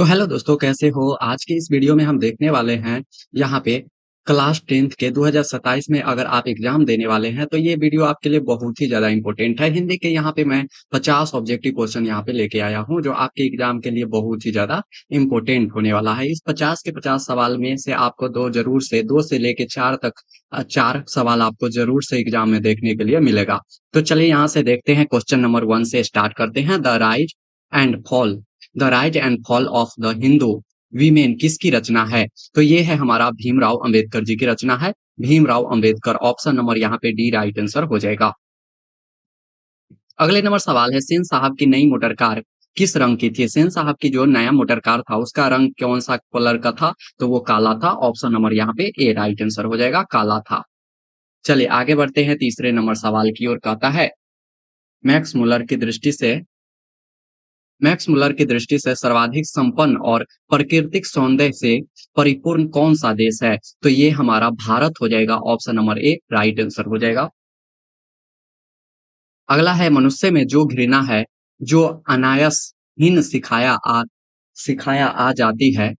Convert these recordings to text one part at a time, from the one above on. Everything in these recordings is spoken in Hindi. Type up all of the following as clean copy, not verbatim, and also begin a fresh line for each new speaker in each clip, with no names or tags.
तो हेलो दोस्तों, कैसे हो? आज के इस वीडियो में हम देखने वाले हैं यहाँ पे क्लास 10th के 2027 में अगर आप एग्जाम देने वाले हैं तो ये वीडियो आपके लिए बहुत ही ज़्यादा इम्पोर्टेंट है। हिंदी के यहाँ पे मैं 50 ऑब्जेक्टिव क्वेश्चन यहाँ पे लेके आया हूँ जो आपके एग्जाम के लिए बहुत ही ज़्यादा इम्पोर्टेंट होने वाला है। इस 50 के 50 सवाल में से आपको दो से लेके 4 तक 4 सवाल आपको ज़रूर से एग्जाम में देखने के लिए मिलेगा। तो चलिए यहाँ से देखते हैं, क्वेश्चन नंबर 1 से स्टार्ट करते हैं। The rise and fall of the Hindu women किसकी रचना है? तो ये है हमारा भीमराव अंबेडकर जी की रचना है। भीमराव अंबेडकर, ऑप्शन नंबर यहाँ पे डी राइट आंसर हो जाएगा। अगले नंबर सवाल है, सेन साहब की नई मोटर कार किस रंग की थी? सेन साहब की जो नया मोटर कार था उसका रंग कौन सा कलर का था? तो वो काला था। ऑप्शन नंबर यहाँ पे ए राइट आंसर हो जाएगा, काला था। चलिए आगे बढ़ते हैं तीसरे नंबर सवाल की ओर। कहता है, मैक्स मुलर की दृष्टि से मैक्स मुलर की दृष्टि से सर्वाधिक संपन्न और प्राकृतिक सौंदर्य से परिपूर्ण कौन सा देश है? तो ये हमारा भारत हो जाएगा। Option number A right answer हो जाएगा। अगला है, मनुष्य में जो घृणा है, जो अनायासहीन सिखाया आ जाती है,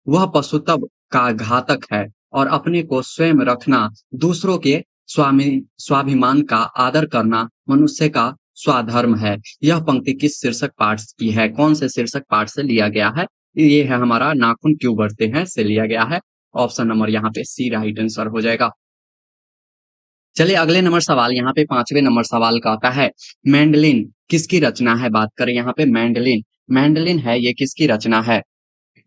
वह पशुत्व का घातक है और अपने को स्वयं रखना, दूसरों के स्वामी स्वाभिमान का आदर करना मनुष्य का स्वधर्म है। यह पंक्ति किस शीर्षक पाठ की है? कौन से शीर्षक पाठ से लिया गया है? ये है हमारा नाखून क्यों बढ़ते हैं से लिया गया है। ऑप्शन नंबर यहाँ पे सी राइट आंसर हो जाएगा। चलिए अगले नंबर सवाल, यहाँ पे पांचवें नंबर सवाल का आता है, मैंडलिन किसकी रचना है? बात करें यहाँ पे मैंडलिन, मैंडलिन है ये किसकी रचना है?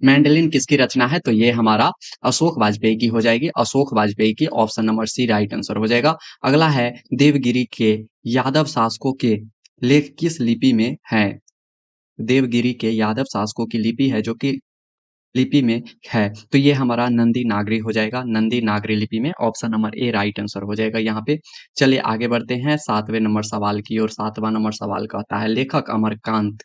मैंडलिन किसकी रचना है? तो ये हमारा अशोक वाजपेयी की हो जाएगी। अशोक वाजपेयी की, option number C right answer हो जाएगा। अगला है, देवगिरी के यादव शासकों के लेख किस लिपि में है? देवगिरी के यादव शासकों की लिपि है जो कि लिपि में है, तो ये हमारा नंदी नागरी हो जाएगा। नंदी नागरी लिपि में, option number A right answer हो जाएगा यहाँ पे। चलिए आगे बढ़ते हैं सातवें नंबर सवाल की ओर। सातवां नंबर सवाल कहता है, लेखक अमरकांत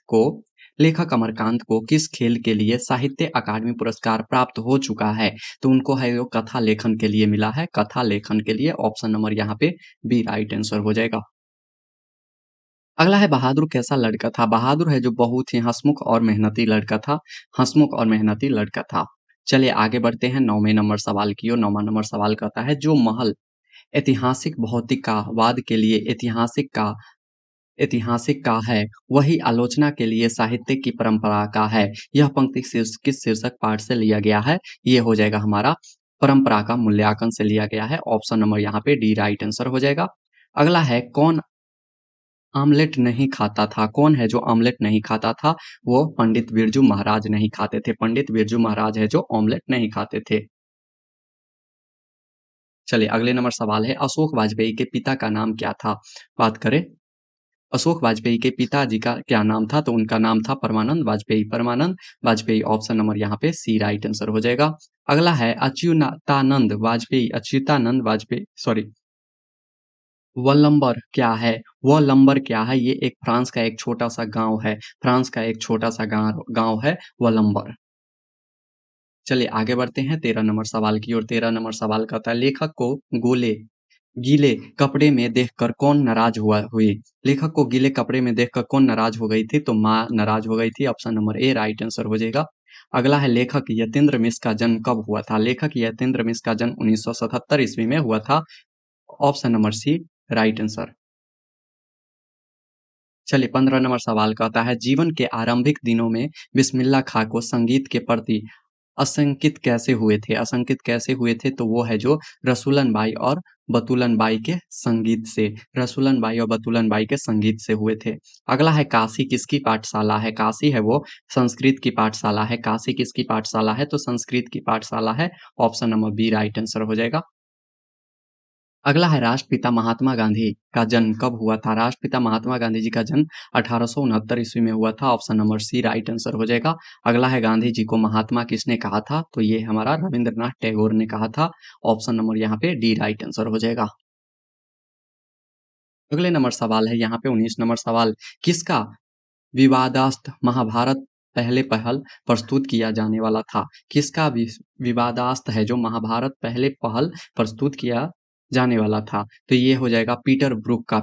को किस खेल के लिए साहित्य अकादमी पुरस्कार प्राप्त हो चुका है? तो उनको है वो कथा लेखन के लिए मिला है। कथा लेखन के लिए, ऑप्शन नंबर यहाँ पे बी राइट आंसर हो जाएगा। अगला है, बहादुर कैसा लड़का था? बहादुर है जो बहुत ही हंसमुख और मेहनती लड़का था। हंसमुख और मेहनती लड़का था। चलिए आगे बढ़ते हैं नौवें नंबर सवाल की ओर। नौवां नंबर सवाल कहता है, जो महल ऐतिहासिक भौतिकवाद के लिए ऐतिहासिक का है, वही आलोचना के लिए साहित्य की परंपरा का है। यह पंक्ति किस शीर्षक पाठ से लिया गया है? ये हो जाएगा हमारा परंपरा का मूल्यांकन से लिया गया है। ऑप्शन नंबर यहाँ पे डी राइट आंसर हो जाएगा। अगला है, कौन आमलेट नहीं खाता था? कौन है जो आमलेट नहीं खाता था? वो पंडित बिरजू महाराज नहीं खाते थे। पंडित बिरजू महाराज है जो ऑमलेट नहीं खाते थे। चलिए अगले नंबर सवाल है, अशोक वाजपेयी के पिता का नाम क्या था? बात करें अशोक वाजपेयी के पिताजी का क्या नाम था? तो उनका नाम था परमानंद वाजपेयी। परमानंद वाजपेयी, ऑप्शन नंबर यहाँ पे सी राइट आंसर हो जाएगा। अगला है, अच्युतानंद वाजपेयी सॉरी वल्लंबर क्या है? वल्लंबर क्या है? ये एक फ्रांस का एक छोटा सा गांव है। फ्रांस का एक छोटा सा गांव है वल्लंबर। चलिए आगे बढ़ते हैं 13 नंबर सवाल की ओर। 13 नंबर सवाल कहता है, लेखक को गोले गीले कपड़े में देखकर कौन नाराज हुई? लेखक को गीले कपड़े में देखकर कौन नाराज हो गई थी? तो माँ नाराज हो गई थी। Option number A right answer हो जाएगा। अगला है, लेखक यतीन्द्र मिश्र का जन्म कब हुआ था? लेखक यतीन्द्र मिश्र का जन्म 1977 ईस्वी में हुआ था। Option number C right answer. चलिए 15 नंबर सवाल कहता है, जीवन के आरंभिक दिनों में बिस्मिल्लाह खां को संगीत के प्रति असंकित कैसे हुए थे? असंकित कैसे हुए थे? तो वो है जो रसूलन बाई और बतुलन बाई के संगीत से, रसूलन बाई और बतुलन बाई के संगीत से हुए थे। अगला है, काशी किसकी पाठशाला है? काशी है वो संस्कृत की पाठशाला है। काशी किसकी पाठशाला है? तो संस्कृत की पाठशाला है। Option number B right answer हो जाएगा। अगला है, राष्ट्रपिता महात्मा गांधी का जन्म कब हुआ था? राष्ट्रपिता महात्मा गांधी जी का जन्म 1869 ईस्वी में हुआ था। Option number C right answer हो जाएगा। अगला है, गांधी जी को महात्मा किसने कहा था? तो ये हमारा रविंद्रनाथ टैगोर ने कहा था। ऑप्शन नंबर यहाँ पे डी राइट आंसर हो जाएगा। अगले नंबर सवाल है यहाँ पे 19 नंबर सवाल, किसका विवादास्त्र महाभारत पहले पहल प्रस्तुत किया जाने वाला था? किसका विवादास्त्र है जो महाभारत पहले पहल प्रस्तुत किया जाने वाला था? तो ये हो जाएगा पीटर ब्रूक का,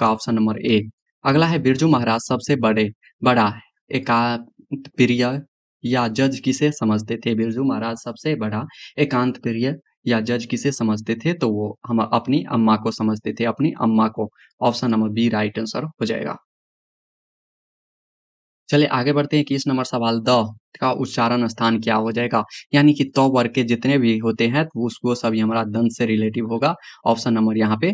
ऑप्शन नंबर ए। अगला है, बिरजू महाराज सबसे बड़ा एकात्प्रिय या जज किसे समझते थे? बिरजू महाराज सबसे बड़ा एकांत प्रिय या जज किसे समझते थे? तो वो हम अपनी अम्मा को समझते थे, अपनी अम्मा को। Option number B right answer हो जाएगा। चलिए आगे बढ़ते हैं। 21 नंबर सवाल, द का उच्चारण स्थान क्या हो जाएगा? यानी कि त वर्ग के जितने भी होते हैं तो उसको सभी हमारा दंत से रिलेटिव होगा। ऑप्शन नंबर यहाँ पे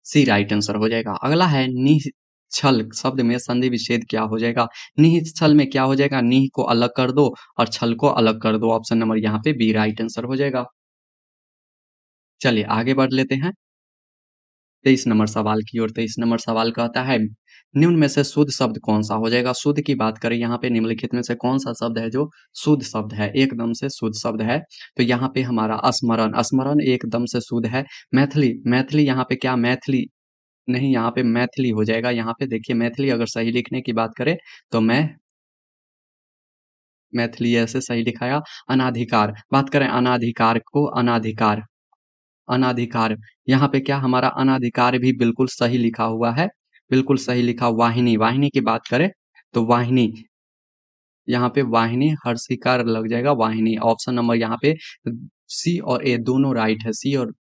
सी राइट आंसर हो जाएगा। अगला है निश्चल शब्द में संधि विच्छेद क्या हो जाएगा? निश्चल में क्या हो जाएगा? निह को अलग कर दो और छल को अलग कर दो। ऑप्शन नंबर यहाँ पे बी राइट आंसर हो जाएगा। चलिए आगे बढ़ लेते हैं 23 नंबर सवाल की ओर। 23 नंबर सवाल कहता है निम्न में से शुद्ध शब्द कौन सा हो जाएगा? शुद्ध की बात करें यहाँ पे निम्नलिखित में से कौन सा शब्द है जो शुद्ध शब्द है, एकदम से शुद्ध शब्द है? तो यहाँ पे हमारा स्मरण, स्मरण एकदम से शुद्ध है। मैथिली, मैथिली यहाँ पे क्या मैथिली नहीं, यहाँ पे मैथिली हो जाएगा। यहाँ पे देखिए मैथिली अगर सही लिखने की बात करें तो मैथिली ऐसे सही लिखाया। अनाधिकार, बात करें अनाधिकार को, अनाधिकार, अनाधिकार यहाँ पे क्या हमारा अनाधिकार भी बिल्कुल सही लिखा हुआ है, बिल्कुल सही लिखा। वाहिनी, वाहिनी की बात करें तो वाहिनी, यहाँ पे वाहिनी हर्षिकार लग जाएगा वाहिनी। ऑप्शन नंबर यहाँ पे सी और ए दोनों राइट है, सी और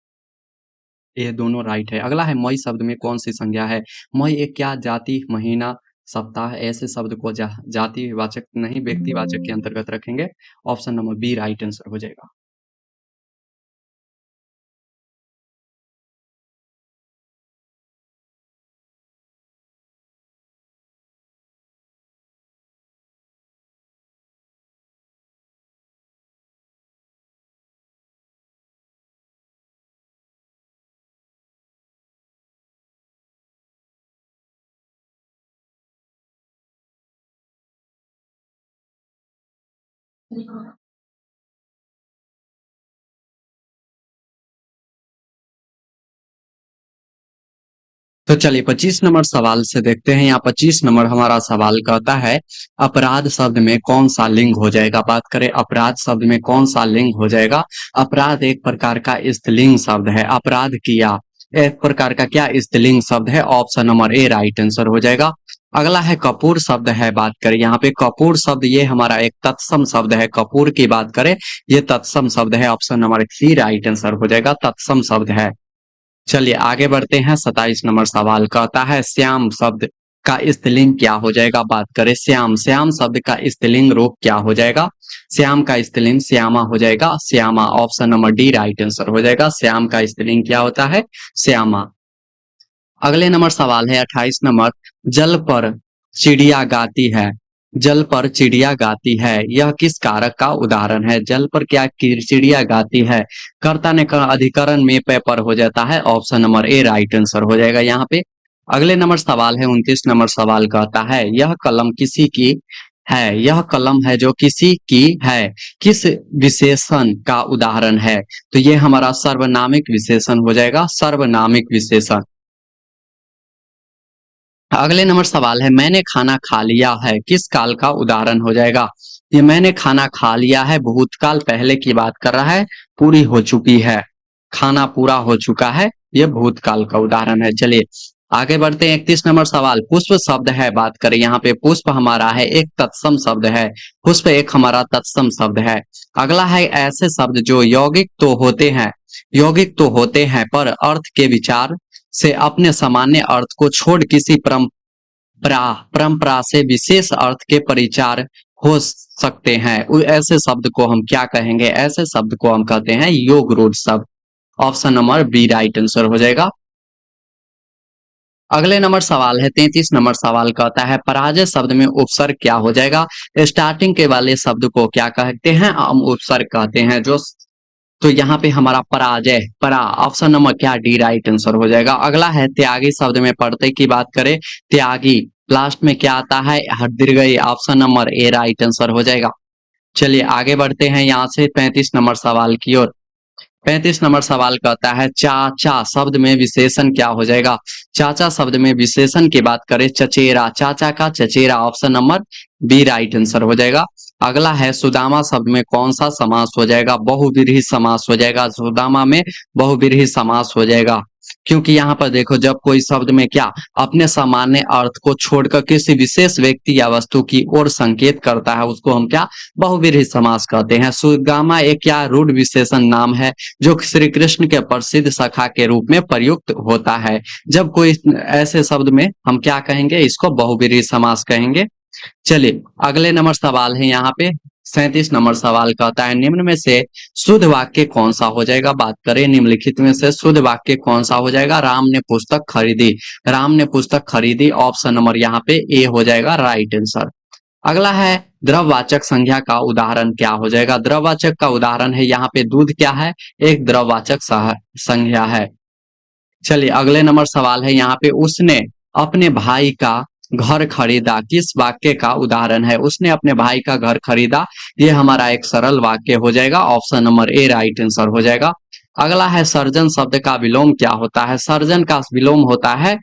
ए दोनों राइट है। अगला है मई शब्द में कौन सी संज्ञा है? मई एक क्या जाति, महीना, सप्ताह ऐसे शब्द को जातिवाचक नहीं व्यक्तिवाचक के अंतर्गत रखेंगे। Option number B right answer हो जाएगा। तो चलिए 25 नंबर सवाल से देखते हैं। यहाँ 25 नंबर हमारा सवाल कहता है अपराध शब्द में कौन सा लिंग हो जाएगा? बात करें अपराध शब्द में कौन सा लिंग हो जाएगा? अपराध एक प्रकार का स्त्रीलिंग शब्द है। अपराध किया एक प्रकार का क्या स्त्रीलिंग शब्द है। Option number A right answer हो जाएगा। अगला है कपूर शब्द है। बात करें यहाँ पे कपूर शब्द ये हमारा एक तत्सम शब्द है। कपूर की बात करें ये तत्सम शब्द है। Option number C right answer हो जाएगा, तत्सम शब्द है। चलिए आगे बढ़ते हैं। 27 नंबर सवाल कहता है श्याम शब्द का स्त्रीलिंग क्या हो जाएगा? बात करें श्याम, श्याम शब्द का स्त्रीलिंग रूप क्या हो जाएगा? श्याम का स्त्रीलिंग श्यामा हो जाएगा, Shyama. Option number D right answer हो जाएगा। श्याम का स्त्रीलिंग क्या होता है? श्यामा। अगले नंबर सवाल है 28 नंबर, जल पर चिड़िया गाती है, जल पर चिड़िया गाती है यह किस कारक का उदाहरण है? जल पर क्या चिड़िया गाती है? कर्ता ने अधिकरण में पेपर हो जाता है। Option number A right answer हो जाएगा यहाँ पे। अगले नंबर सवाल है 29 नंबर सवाल कहता है यह कलम किसी की है? यह कलम है जो किसी की है किस विशेषण का उदाहरण है? तो ये हमारा सर्वनामिक विशेषण हो जाएगा, सर्वनामिक विशेषण। अगले नंबर सवाल है मैंने खाना खा लिया है किस काल का उदाहरण हो जाएगा? ये मैंने खाना खा लिया है भूतकाल पहले की बात कर रहा है, पूरी हो चुकी है, खाना पूरा हो चुका है, ये भूतकाल का उदाहरण है। चलिए आगे बढ़ते हैं। 31 नंबर सवाल, पुष्प शब्द है। बात करें यहाँ पे पुष्प हमारा है एक तत्सम शब्द है, पुष्प एक हमारा तत्सम शब्द है। अगला है ऐसे शब्द जो यौगिक तो होते हैं, यौगिक तो होते हैं पर अर्थ के विचार से अपने सामान्य अर्थ को छोड़ किसी परंपरा से विशेष अर्थ के परिचार हो सकते हैं। ऐसे शब्द को हम क्या कहेंगे? ऐसे शब्द को हम कहते हैं योग रूढ़ शब्द। Option number B right answer हो जाएगा। अगले नंबर सवाल है 33 नंबर सवाल कहता है पराजय शब्द में उपसर्ग क्या हो जाएगा? स्टार्टिंग के वाले शब्द को क्या कहते हैं? हम उपसर्ग कहते हैं। जो तो यहाँ पे हमारा पराजय, परा, ऑप्शन नंबर क्या डी राइट आंसर हो जाएगा। अगला है त्यागी शब्द में पढ़ते की बात करें त्यागी लास्ट में क्या आता है? दीर्घई। Option number A right answer हो जाएगा। चलिए आगे बढ़ते हैं यहाँ से 35 नंबर सवाल की ओर। 35 नंबर सवाल कहता है चाचा शब्द में विशेषण क्या हो जाएगा? चाचा शब्द में विशेषण की बात करें चचेरा, चाचा का चचेरा। Option number B right answer हो जाएगा। अगला है सुदामा शब्द में कौन सा समास हो जाएगा? बहुव्रीहि समास हो जाएगा। सुदामा में बहुव्रीहि समास हो जाएगा। क्योंकि यहाँ पर देखो जब कोई शब्द में क्या अपने सामान्य अर्थ को छोड़कर किसी विशेष व्यक्ति या वस्तु की ओर संकेत करता है उसको हम क्या बहुव्रीहि समास कहते हैं। सुदामा एक क्या रूढ़ विशेषण नाम है जो श्री कृष्ण के प्रसिद्ध सखा के रूप में प्रयुक्त होता है। जब कोई ऐसे शब्द में हम क्या कहेंगे, इसको बहुव्रीहि समास कहेंगे। चलिए अगले नंबर सवाल है यहाँ पे 37 नंबर सवाल कहता है निम्न में से शुद्ध वाक्य कौन सा हो जाएगा। बात करें निम्नलिखित में से शुद्ध वाक्य कौन सा हो जाएगा। राम ने पुस्तक खरीदी, राम ने पुस्तक खरीदी, ऑप्शन नंबर यहाँ पे ए हो जाएगा राइट आंसर। अगला है द्रववाचक संज्ञा का उदाहरण क्या हो जाएगा। द्रववाचक का उदाहरण है यहाँ पे दूध क्या है, एक द्रववाचक संज्ञा है। चलिए अगले नंबर सवाल है यहाँ पे उसने अपने भाई का घर खरीदा किस वाक्य का उदाहरण है। उसने अपने भाई का घर खरीदा, ये हमारा एक सरल वाक्य हो जाएगा, option number A right answer हो जाएगा। अगला है सर्जन शब्द का विलोम क्या होता है। सर्जन का विलोम होता है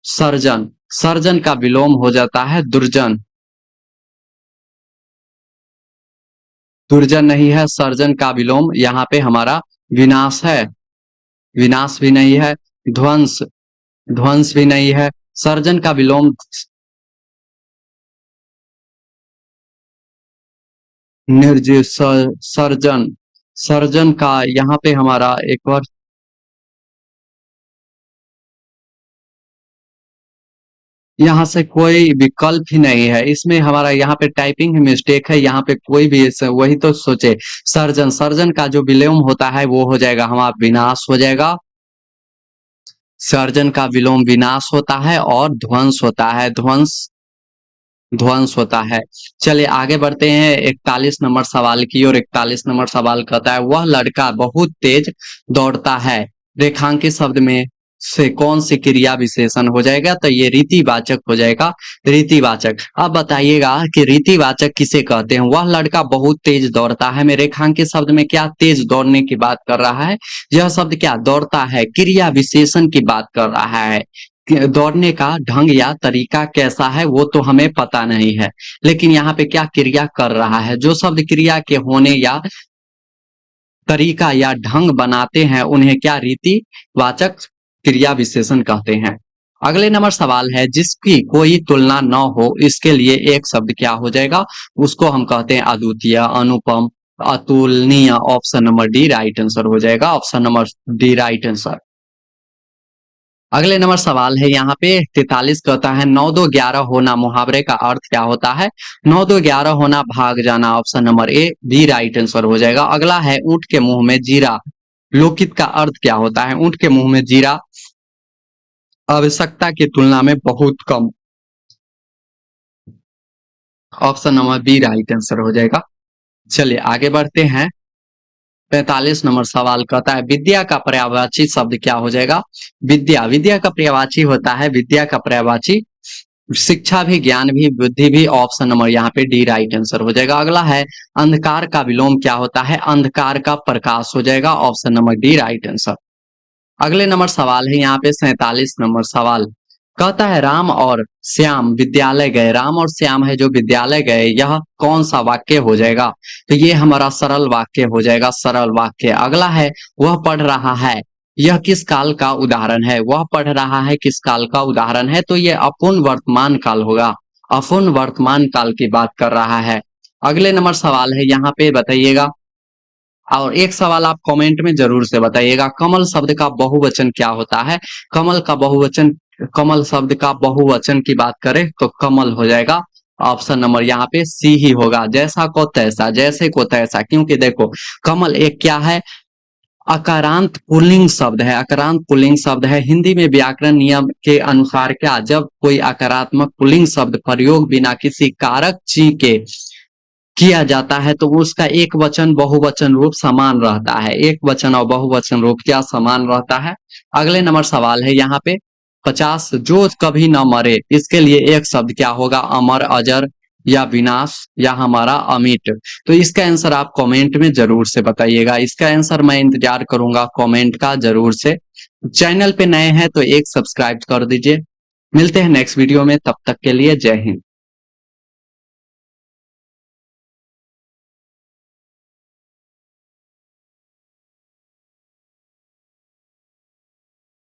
सर्जन, सर्जन का विलोम हो जाता है दुर्जन, दुर्जन नहीं है। सर्जन का विलोम यहाँ पे हमारा विनाश है, विनाश भी नहीं है। ध्वंस, ध्वंस भी नहीं है। सर्जन का विलोम निर्जीव सर्जन, सर्जन का यहाँ पे हमारा एक बार यहाँ से कोई विकल्प ही नहीं है, इसमें हमारा यहाँ पे टाइपिंग मिस्टेक है। यहाँ पे कोई भी वही तो सोचे सर्जन, सर्जन का जो विलोम होता है वो हो जाएगा हमारा विनाश हो जाएगा। सर्जन का विलोम विनाश होता है और ध्वंस होता है, ध्वंस, ध्वंस होता है। चलिए आगे बढ़ते हैं 41 नंबर सवाल की ओर। 41 नंबर सवाल कहता है वह लड़का बहुत तेज दौड़ता है, रेखांकित शब्द में से कौन सी क्रिया विशेषण हो जाएगा। तो ये रीतिवाचक हो जाएगा, रीतिवाचक। अब बताइएगा कि रीतिवाचक किसे कहते हैं। वह लड़का बहुत तेज दौड़ता है में रेखांकित शब्द में क्या तेज दौड़ने की बात कर रहा है। यह शब्द क्या दौड़ता है क्रिया विशेषण की बात कर रहा है। दौड़ने का ढंग या तरीका कैसा है वो तो हमें पता नहीं है, लेकिन यहाँ पे क्या क्रिया कर रहा है। जो शब्द क्रिया के होने या तरीका या ढंग बनाते हैं उन्हें क्या रीतिवाचक क्रिया विशेषण कहते हैं। अगले नंबर सवाल है जिसकी कोई तुलना न हो इसके लिए एक शब्द क्या हो जाएगा। उसको हम कहते हैं अद्वितीय, अनुपम, अतुलनीय, option number D right answer हो जाएगा, option number D right answer. अगले नंबर सवाल है यहाँ पे 43 कहता है 9 2 11 होना मुहावरे का अर्थ क्या होता है। 9 2 11 होना भाग जाना, option number A B right answer हो जाएगा। अगला है ऊंट के मुंह में जीरा लोकित का अर्थ क्या होता है। ऊंट के मुंह में जीरा आवश्यकता की तुलना में बहुत कम, option number B right answer हो जाएगा। चलिए आगे बढ़ते हैं 45 नंबर सवाल कहता है विद्या का पर्यायवाची शब्द क्या हो जाएगा। विद्या, विद्या का पर्यायवाची होता है, विद्या का पर्यायवाची शिक्षा भी, ज्ञान भी, बुद्धि भी, ऑप्शन नंबर यहाँ पे डी राइट आंसर हो जाएगा। अगला है अंधकार का विलोम क्या होता है। अंधकार का प्रकाश हो जाएगा, option number D right answer. अगले नंबर सवाल है यहाँ पे 47 नंबर सवाल कहता है राम और श्याम विद्यालय गए। राम और श्याम है जो विद्यालय गए, यह कौन सा वाक्य हो जाएगा। तो ये हमारा सरल वाक्य हो जाएगा, सरल वाक्य। अगला है वह पढ़ रहा है, यह किस काल का उदाहरण है। वह पढ़ रहा है किस काल का उदाहरण है। तो ये अपूर्ण वर्तमान काल होगा, अपूर्ण वर्तमान काल की बात कर रहा है। अगले नंबर सवाल है यहाँ पे बताइएगा, और एक सवाल आप कमेंट में जरूर से बताइएगा कमल शब्द का बहुवचन क्या होता है। कमल का बहुवचन, कमल शब्द का बहुवचन की बात करें तो कमल हो जाएगा, ऑप्शन नंबर यहाँ पे सी ही होगा। जैसा को तैसा, जैसे को तैसा, क्योंकि देखो कमल एक क्या है अकारांत पुल्लिंग शब्द है, अकारांत पुल्लिंग शब्द है। हिंदी में व्याकरण नियम के अनुसार क्या जब कोई अकारात्मक पुल्लिंग शब्द प्रयोग बिना किसी कारक ची के किया जाता है तो उसका एक वचन बहुवचन रूप समान रहता है। एक वचन और बहुवचन रूप क्या समान रहता है। अगले नंबर सवाल है यहाँ पे 50 जो कभी न मरे इसके लिए एक शब्द क्या होगा। अमर, अजर या विनाश या हमारा अमिट। तो इसका आंसर आप कमेंट में जरूर से बताइएगा। इसका आंसर मैं इंतजार करूंगा कमेंट का जरूर से। चैनल पे नए हैं तो एक सब्सक्राइब कर दीजिए। मिलते हैं नेक्स्ट वीडियो में, तब तक के लिए जय हिंद।